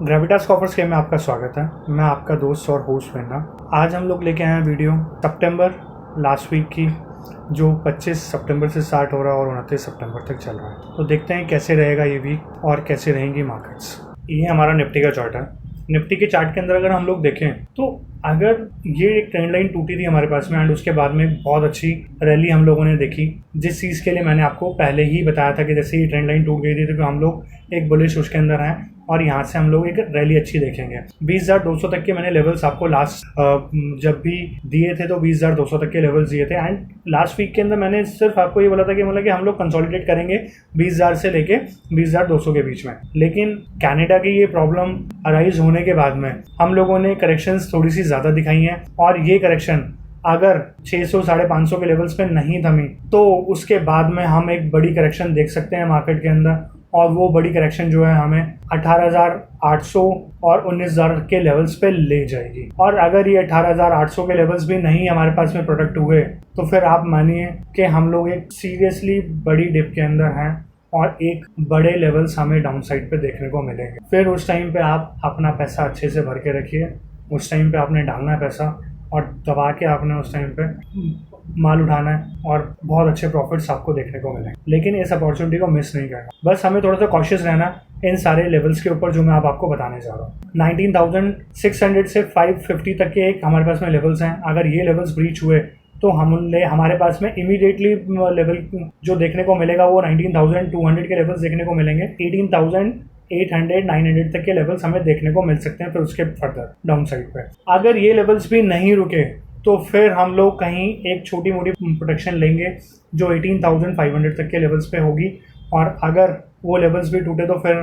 Gravitas Cowper's के में आपका स्वागत है। मैं आपका दोस्त और होस्ट वेन्ना। आज हम लोग लेके आए हैं वीडियो सितंबर लास्ट वीक की, जो 25 सितंबर से स्टार्ट हो रहा है और 29 सितंबर तक चल रहा है। तो देखते हैं कैसे रहेगा ये वीक और कैसे रहेंगी मार्केट्स। ये हमारा निफ्टी का चार्ट है। निफ्टी के चार्ट के अंदर अगर हम लोग देखें तो अगर ये एक ट्रेंड लाइन टूटी थी हमारे पास में एंड उसके बाद में बहुत अच्छी रैली हम लोगों ने देखी, जिस चीज़ के लिए मैंने आपको पहले ही बताया था कि जैसे ये ट्रेंड लाइन टूट गई थी तो हम लोग एक बुलिश उसके अंदर हैं और यहाँ से हम लोग एक रैली अच्छी देखेंगे। 20,200 तक के मैंने लेवल्स आपको लास्ट जब भी दिए थे तो 20,200 तक के लेवल्स दिए थे एंड लास्ट वीक के अंदर मैंने सिर्फ आपको ये बोला था कि मतलब कि हम लोग कंसोलिडेट करेंगे 20,000 से लेके 20,200 के बीच में। लेकिन कनाडा की ये प्रॉब्लम अराइज होने के बाद में हम लोगों ने करेक्शंस थोड़ी सी ज़्यादा दिखाई हैं और ये करेक्शन अगर 600-550 के लेवल्स पे नहीं थमी तो उसके बाद में हम एक बड़ी करेक्शन देख सकते हैं मार्केट के अंदर, और वो बड़ी करेक्शन जो है हमें 18,800 और 19,000 के लेवल्स पे ले जाएगी। और अगर ये 18,800 के लेवल्स भी नहीं हमारे पास में प्रोडक्ट हुए तो फिर आप मानिए कि हम लोग एक सीरियसली बड़ी डिप के अंदर हैं और एक बड़े लेवल्स हमें डाउन साइड पे देखने को मिलेंगे। फिर उस टाइम पे आप अपना पैसा अच्छे से भर के रखिए। उस टाइम पे आपने डालना है पैसा और दबा के आपने उस टाइम पे माल उठाना है और बहुत अच्छे प्रॉफिट्स आपको देखने को मिलेंगे। लेकिन इस अपॉर्चुनिटी को मिस नहीं करना। बस हमें थोड़ा सा कॉशियस रहना इन सारे लेवल्स के ऊपर जो मैं आपको बताने जा रहा हूँ। 19,600 से 550 तक के एक हमारे पास में लेवल्स हैं। अगर ये लेवल्स ब्रीच हुए तो हमारे पास में इमीडिएटली लेवल जो देखने को मिलेगा वो 19,200 के लेवल्स देखने को मिलेंगे। 18,800-900 तक के लेवल्स हमें देखने को मिल सकते हैं। फिर उसके फर्दर डाउन साइड पे अगर ये लेवल्स भी नहीं रुके तो फिर हम लोग कहीं एक छोटी मोटी प्रोटेक्शन लेंगे जो 18,500 तक के लेवल्स पे होगी। और अगर वो लेवल्स भी टूटे तो फिर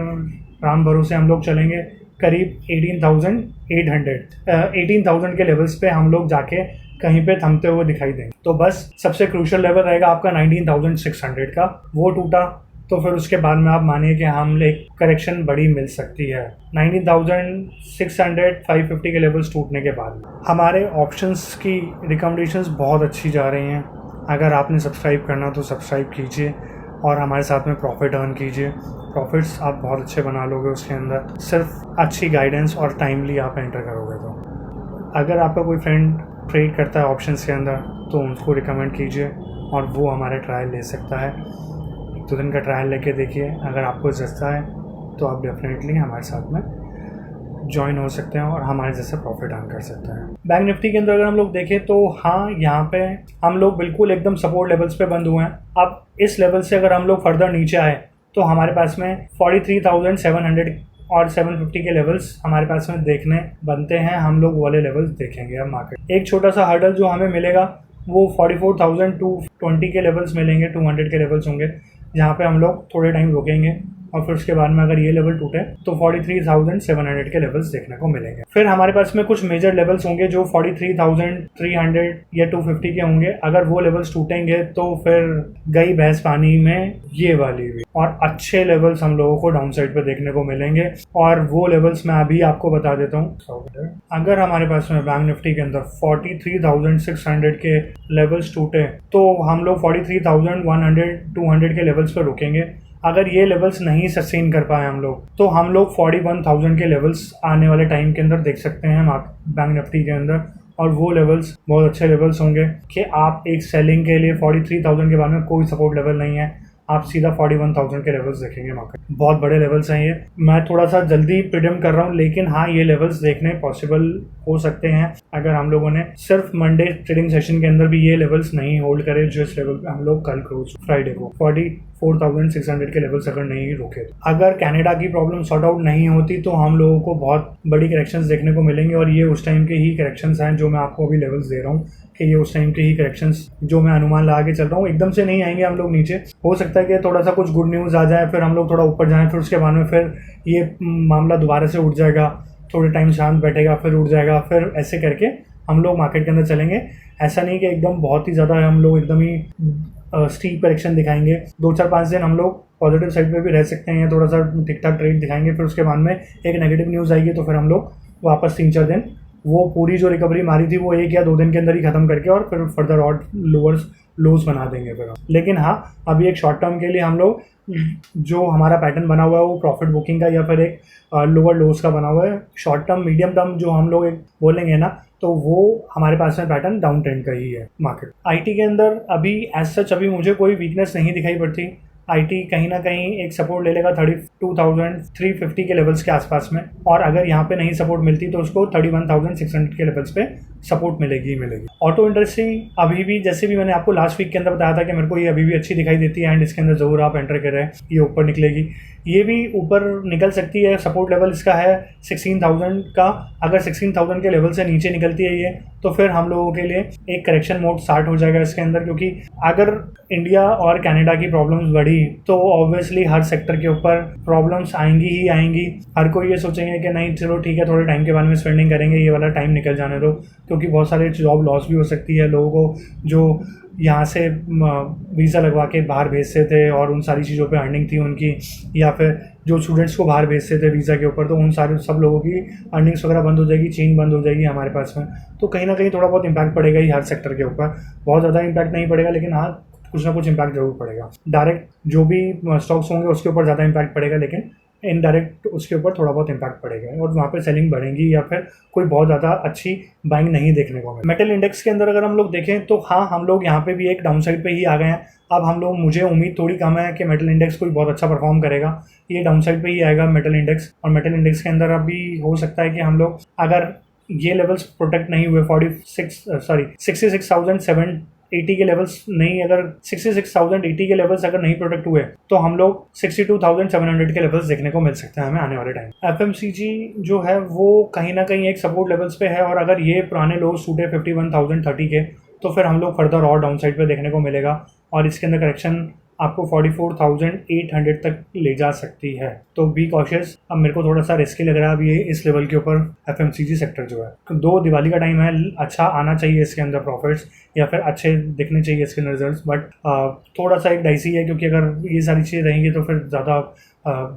राम भरोसे हम लोग चलेंगे करीब 18,000 के लेवल्स पे हम लोग जाके कहीं पे थमते हुए दिखाई देंगे। तो बस सबसे क्रूशियल लेवल रहेगा आपका 19,600 का। वो टूटा तो फिर उसके बाद में आप मानिए कि हम एक करेक्शन बड़ी मिल सकती है। 19,600-550 के लेवल्स टूटने के बाद हमारे ऑप्शंस की रिकमेंडेशंस बहुत अच्छी जा रही हैं। अगर आपने सब्सक्राइब करना तो सब्सक्राइब कीजिए और हमारे साथ में प्रॉफिट अर्न कीजिए। प्रॉफिट्स आप बहुत अच्छे बना लोगे उसके अंदर, सिर्फ अच्छी गाइडेंस और टाइमली आप एंटर करोगे तो। अगर आपका कोई फ्रेंड ट्रेड करता है ऑप्शंस के अंदर तो उनको रिकमेंड कीजिए और वो हमारे ट्रायल ले सकता है। 2 दिन का ट्रायल लेके देखिए, अगर आपको जचता है तो आप डेफिनेटली हमारे साथ में ज्वाइन हो सकते हैं और हमारे जैसे प्रॉफिट अर्न कर सकते हैं। बैंक निफ्टी के अंदर अगर हम लोग देखें तो हाँ, यहाँ पे हम लोग बिल्कुल एकदम सपोर्ट लेवल्स पे बंद हुए हैं। अब इस लेवल से अगर हम लोग फर्दर नीचे आए तो हमारे पास में 43,700 और 750 के लेवल्स हमारे पास में देखने बनते हैं। हम लोग वाले लेवल्स देखेंगे अब मार्केट। एक छोटा सा हर्डल जो हमें मिलेगा वो 44,220 के लेवल्स मिलेंगे, 200 के लेवल्स होंगे, जहाँ पे हम लोग थोड़े टाइम रुकेंगे और फिर उसके बाद में अगर ये लेवल टूटे तो 43,700 के लेवल्स देखने को मिलेंगे। फिर हमारे पास में कुछ मेजर लेवल्स होंगे जो 43,300 या 250 के होंगे। अगर वो लेवल्स टूटेंगे तो फिर गई भैंस पानी में ये वाली भी, और अच्छे लेवल्स हम लोगों को डाउन साइड पे देखने को मिलेंगे। और वो लेवल्स मैं अभी आपको बता देता हूँ। अगर हमारे पास में बैंक निफ्टी के अंदर 43,600 के लेवल्स टूटे तो हम लोग 43,100-200 के लेवल्स पर रुकेंगे। अगर ये लेवल्स नहीं सस्टेन कर पाए हम लोग तो हम लोग 41,000 के लेवल्स आने वाले टाइम के अंदर देख सकते हैं बैंक निफ्टी के अंदर। और वो लेवल्स बहुत अच्छे लेवल्स होंगे कि आप एक सेलिंग के लिए 43,000 के बाद में कोई सपोर्ट लेवल नहीं है, आप सीधा 41,000 के लेवल्स देखेंगे मार्केट। बहुत बड़े लेवल्स हैं ये। मैं थोड़ा सा जल्दी प्रिडिम कर रहा हूँ, लेकिन हाँ, ये लेवल्स देखने पॉसिबल हो सकते हैं अगर हम लोगों ने सिर्फ मंडे ट्रेडिंग सेशन के अंदर भी ये लेवल्स नहीं होल्ड करे जो इस लेवल पे हम लोग कल क्लोज फ्राइडे को 44,600 के लेवल्स अगर नहीं रुके। अगर कनाडा की प्रॉब्लम सॉर्ट आउट नहीं होती तो हम लोगों को बहुत बड़ी करेक्शंस देखने को मिलेंगे। और ये उस टाइम के ही करेक्शंस हैं जो मैं आपको अभी लेवल्स दे रहा हूँ कि ये उस टाइम के ही करेक्शंस जो मैं अनुमान लगा के चल रहा हूँ। एकदम से नहीं आएंगे हम लोग नीचे। हो सकता है कि थोड़ा सा कुछ गुड न्यूज़ आ जाए, फिर हम लोग थोड़ा ऊपर जाएं, फिर उसके बाद में फिर ये मामला दोबारा से उठ जाएगा, थोड़े टाइम शांत बैठेगा, फिर उठ जाएगा, फिर ऐसे करके हम लोग मार्केट के अंदर चलेंगे। ऐसा नहीं कि एकदम बहुत ही ज़्यादा हम लोग एकदम ही स्टीप करेक्शन दिखाएंगे। 2-4-5 दिन हम लोग पॉजिटिव साइड पे भी रह सकते हैं, थोड़ा सा ठीक ठाक ट्रेड दिखाएंगे, फिर उसके बाद में एक नेगेटिव न्यूज़ आएगी तो फिर हम लोग वापस 3-4 दिन वो पूरी जो रिकवरी मारी थी वो 1 या 2 दिन के अंदर ही ख़त्म करके और फिर फर्दर और लोस बना देंगे फिर। लेकिन हाँ, अभी एक शॉर्ट टर्म के लिए हम लोग जो हमारा पैटर्न बना हुआ है वो प्रॉफिट बुकिंग का या फिर एक लोअर लोस का बना हुआ है। शॉर्ट टर्म मीडियम टर्म जो हम लोग एक बोलेंगे ना, तो वो हमारे पास में पैटर्न डाउन ट्रेंड का ही है मार्केट। आईटी के अंदर अभी एज सच अभी मुझे कोई वीकनेस नहीं दिखाई पड़ती। आईटी कहीं ना कहीं एक सपोर्ट ले लेगा 32,350 के लेवल्स के आसपास में, और अगर यहाँ पे नहीं सपोर्ट मिलती तो उसको 31,600 के लेवल्स पे सपोर्ट मिलेगी ही मिलेगी। ऑटो इंडस्ट्री अभी भी, जैसे भी मैंने आपको लास्ट वीक के अंदर बताया था कि मेरे को ये अभी भी अच्छी दिखाई देती है एंड इसके अंदर ज़रूर आप एंटर करें, ये ऊपर निकलेगी, ये भी ऊपर निकल सकती है। सपोर्ट लेवल इसका है 16,000 का। अगर 16,000 के लेवल से नीचे निकलती है ये, तो फिर हम लोगों के लिए एक करेक्शन मोड स्टार्ट हो जाएगा इसके अंदर, क्योंकि अगर इंडिया और कनाडा की प्रॉब्लम्स बढ़ी तो ऑब्वियसली हर सेक्टर के ऊपर प्रॉब्लम्स आएंगी ही आएंगी। हर कोई ये सोचेंगे कि नहीं चलो ठीक है, थोड़े टाइम के बाद में स्पेंडिंग करेंगे, ये वाला टाइम निकल जाने दो, क्योंकि बहुत सारे जॉब लॉस भी हो सकती है लोगों को जो यहाँ से वीज़ा लगवा के बाहर भेजते थे और उन सारी चीज़ों पे अर्निंग थी उनकी, या फिर जो स्टूडेंट्स को बाहर भेजते थे वीज़ा के ऊपर, तो उन सारे सब लोगों की अर्निंग्स वगैरह बंद हो जाएगी, चेन बंद हो जाएगी हमारे पास में। तो कहीं ना कहीं थोड़ा बहुत इम्पैक्ट पड़ेगा ही हर सेक्टर के ऊपर। बहुत ज़्यादा इम्पैक्ट नहीं पड़ेगा, लेकिन हाँ कुछ ना कुछ इम्पैक्ट जरूर पड़ेगा। डायरेक्ट जो भी स्टॉक्स होंगे उसके ऊपर ज़्यादा इम्पैक्ट पड़ेगा, लेकिन इनडायरेक्ट उसके ऊपर थोड़ा बहुत इम्पैक्ट पड़ेगा और वहाँ पे सेलिंग बढ़ेंगी या फिर कोई बहुत ज़्यादा अच्छी बाइंग नहीं देखने को मिले। मेटल इंडेक्स के अंदर अगर हम लोग देखें तो हाँ, हम लोग यहाँ पे भी एक डाउन साइड पे ही आ गए हैं। अब हम लोग, मुझे उम्मीद थोड़ी कम है कि मेटल इंडेक्स कोई बहुत अच्छा परफॉर्म करेगा, ये डाउन साइड पे ही आएगा मेटल इंडेक्स। और मेटल इंडेक्स के अंदर अभी हो सकता है कि हम लोग अगर ये लेवल्स प्रोटेक्ट नहीं हुए 66,780 के लेवल्स नहीं, अगर 66,080 के लेवल्स अगर नहीं प्रोटेक्ट हुए तो हम लोग 62,700 के लेवल्स देखने को मिल सकते हैं हमें आने वाले टाइम। एफएमसीजी जो है वो कहीं ना कहीं एक सपोर्ट लेवल्स पे है, और अगर ये पुराने लोग टूटे 51,030 के, तो फिर हम लोग फर्दर और डाउन साइड पे देखने को मिलेगा और इसके अंदर करेक्शन आपको 44,800 तक ले जा सकती है। तो बी कॉशियस। अब मेरे को थोड़ा सा रिस्की लग रहा है अभी इस लेवल के ऊपर एफएमसीजी सेक्टर जो है। तो 2 दिवाली का टाइम है, अच्छा आना चाहिए इसके अंदर प्रॉफिट्स या फिर अच्छे दिखने चाहिए इसके अंदर रिजल्ट्स, बट थोड़ा सा एक डाइसी है, क्योंकि अगर ये सारी चीज़ें रहेंगी तो फिर ज़्यादा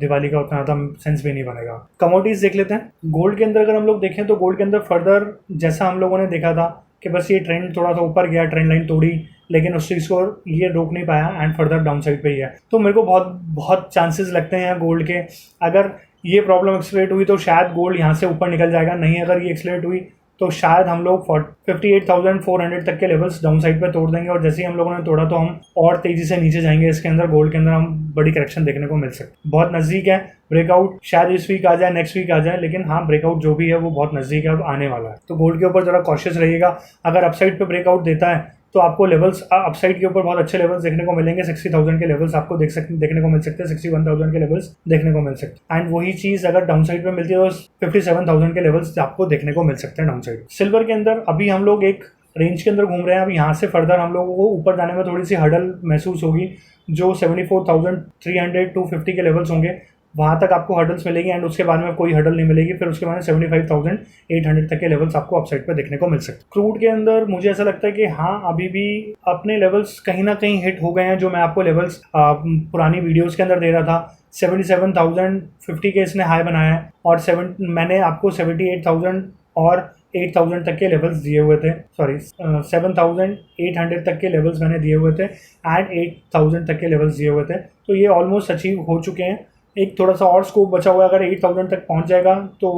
दिवाली का उतना ज़्यादा सेंस भी नहीं बनेगा। कमोडिटीज़ देख लेते हैं। गोल्ड के अंदर अगर हम लोग देखें तो गोल्ड के अंदर फर्दर जैसा हम लोगों ने देखा था कि बस ये ट्रेंड थोड़ा सा ऊपर गया, ट्रेंड लाइन तोड़ी, लेकिन उस चीज़ को ये रोक नहीं पाया एंड फर्दर डाउन साइड पे ही है। तो मेरे को बहुत चांसेस लगते हैं गोल्ड के, अगर ये प्रॉब्लम एक्सलेट हुई तो शायद गोल्ड यहाँ से ऊपर निकल जाएगा, नहीं अगर ये एक्सलेट हुई तो शायद हम लोग 58,400 तक के लेवल्स डाउन साइड पे तोड़ देंगे, और जैसे ही हम लोगों ने तोड़ा तो हम और तेज़ी से नीचे जाएंगे इसके अंदर। गोल्ड के अंदर हम बड़ी करेक्शन देखने को मिल सकती है, बहुत नज़दीक है ब्रेकआउट, शायद इस वीक आ जाए, नेक्स्ट वीक आ जाए, लेकिन हाँ ब्रेकआउट जो भी है वो बहुत नज़दीक है, अब आने वाला है। तो गोल्ड के ऊपर ज़रा कॉशियस रहिएगा। अगर अपसाइड पे ब्रेकआउट देता है तो आपको लेवल्स अपसाइड के ऊपर बहुत अच्छे लेवल्स देखने को मिलेंगे। 60,000 के लेवल्स आपको देखने को मिल सकते हैं, 61,000 के लेवल्स देखने को मिल सकते हैं। एंड वही चीज़ अगर डाउन साइड पे मिलती है तो 57,000 के लेवल्स आपको देखने को मिल सकते हैं डाउन साइड। सिल्वर के अंदर अभी हम लोग एक रेंज के अंदर घूम रहे हैं। अब यहाँ से फर्दर हम लोगों को ऊपर जाने में थोड़ी सी हर्डल महसूस होगी, जो 74,300 टू 50 के लेवल्स होंगे, वहाँ तक आपको हर्डल्स मिलेगी एंड उसके बाद में कोई हर्डल नहीं मिलेगी। फिर उसके बाद में 75,800 तक के लेवल्स आपको अपसाइड पर देखने को मिल सकते हैं। क्रूड के अंदर मुझे ऐसा लगता है कि हाँ अभी भी अपने लेवल्स कहीं ना कहीं हिट हो गए हैं, जो मैं आपको लेवल्स पुरानी वीडियोस के अंदर दे रहा था। 77,050 के इसने हाई बनाया है, और मैंने आपको 78,000 और 8,000 तक के लेवल्स दिए हुए थे, 7,800 तक के लेवल्स मैंने दिए हुए थे एंड 8,000 तक के लेवल्स दिए हुए थे। तो ये ऑलमोस्ट अचीव हो चुके हैं। एक थोड़ा सा और स्कोप बचा हुआ है, अगर 8,000 तक पहुंच जाएगा तो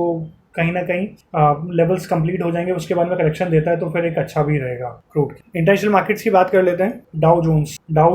कहीं ना कहीं लेवल्स कंप्लीट हो जाएंगे, उसके बाद में करेक्शन देता है तो फिर एक अच्छा भी रहेगा क्रूड। इंटरनेशनल मार्केट्स की बात कर लेते हैं। डाउ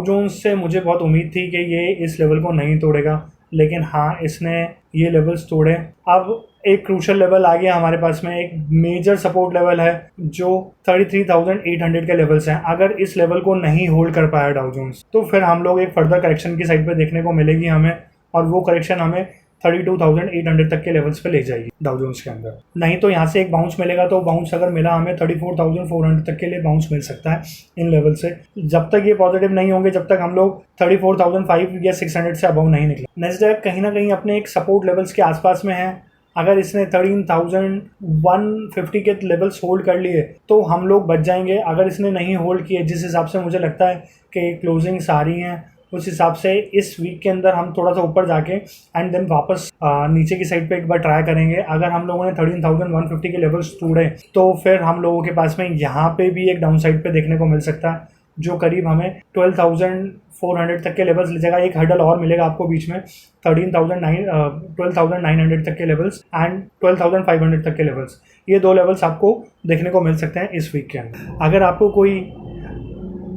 जोन्स से मुझे बहुत उम्मीद थी कि ये इस लेवल को नहीं तोड़ेगा, लेकिन हाँ इसने ये लेवल्स तोड़े। अब एक क्रूशल लेवल आ गया हमारे पास में, एक मेजर सपोर्ट लेवल है जो 33,800 के लेवल्स हैं। अगर इस लेवल को नहीं होल्ड कर पाया डाउ जोन्स तो फिर हम लोग एक फर्दर करेक्शन की साइड पे देखने को मिलेगी हमें, और वो करेक्शन हमें 32,800 तक के लेवल्स पे ले जाएगी डाउ जोन्स के अंदर। नहीं तो यहाँ से एक बाउंस मिलेगा, तो बाउंस अगर मिला हमें 34,400 तक के लिए बाउंस मिल सकता है इन लेवल से। जब तक ये पॉजिटिव नहीं होंगे, जब तक हम लोग 34,500 या 600 से अबव नहीं निकले। नेस्डैक कहीं ना कहीं अपने एक सपोर्ट लेवल्स के आसपास में है। अगर इसने 13,150 के लेवल्स होल्ड कर लिए तो हम लोग बच जाएंगे। अगर इसने नहीं होल्ड किए, जिस हिसाब से मुझे लगता है कि क्लोजिंग्स आ रही हैं उस हिसाब से इस वीक के अंदर हम थोड़ा सा ऊपर जाके एंड देन वापस नीचे की साइड पे एक बार ट्राई करेंगे। अगर हम लोगों ने 13,150 के लेवल्स तोड़े तो फिर हम लोगों के पास में यहाँ पे भी एक डाउन साइड पे देखने को मिल सकता है, जो करीब हमें 12,400 तक के लेवल्स ले जाएगा। एक हर्डल और मिलेगा आपको बीच में 12,900 तक के लेवल्स एंड 12,500 तक के लेवल्स। ये दो लेवल्स आपको देखने को मिल सकते हैं इस वीक के अंदर। अगर आपको कोई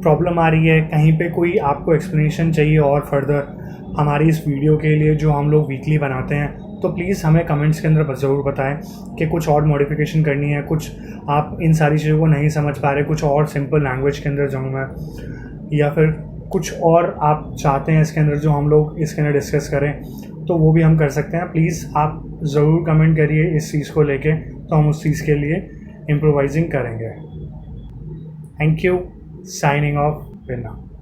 प्रॉब्लम आ रही है, कहीं पे कोई आपको एक्सप्लेनेशन चाहिए और फर्दर हमारी इस वीडियो के लिए जो हम लोग वीकली बनाते हैं, तो प्लीज़ हमें कमेंट्स के अंदर ज़रूर बताएं कि कुछ और मॉडिफिकेशन करनी है, कुछ आप इन सारी चीज़ों को नहीं समझ पा रहे, कुछ और सिंपल लैंग्वेज के अंदर जाऊँ मैं, या फिर कुछ और आप चाहते हैं इसके अंदर जो हम लोग इसके अंदर डिस्कस करें, तो वो भी हम कर सकते हैं। प्लीज़ आप ज़रूर कमेंट करिए इस चीज़ को लेके, तो हम उस चीज़ के लिए इम्प्रोवाइजिंग करेंगे। Thank you. Signing off, Vinna.